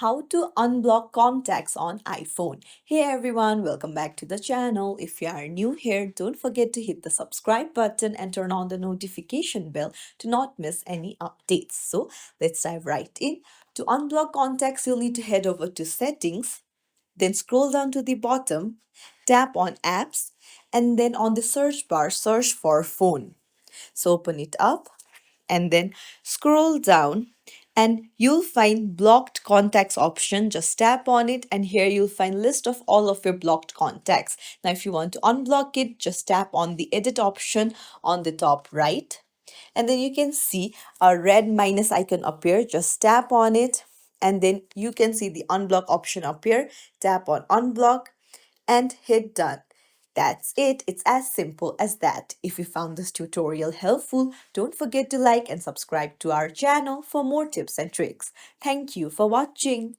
how to unblock contacts on iPhone. Hey everyone, welcome back to the channel. If you are new here, don't forget to hit the subscribe button and turn on the notification bell to not miss any updates. So let's dive right in. To unblock contacts, you'll need to head over to settings, then scroll down to the bottom, tap on apps, and then on the search bar, search for phone. So open it up and then scroll down and you'll find blocked contacts option. Just tap on it and here you'll find list of all of your blocked contacts. Now if you want to unblock it, just tap on the edit option on the top right, and then you can see a red minus icon appear. Just tap on it and then you can see the unblock option appear. Tap on unblock and hit done. That's it. It's as simple as that. If you found this tutorial helpful, don't forget to like and subscribe to our channel for more tips and tricks. Thank you for watching.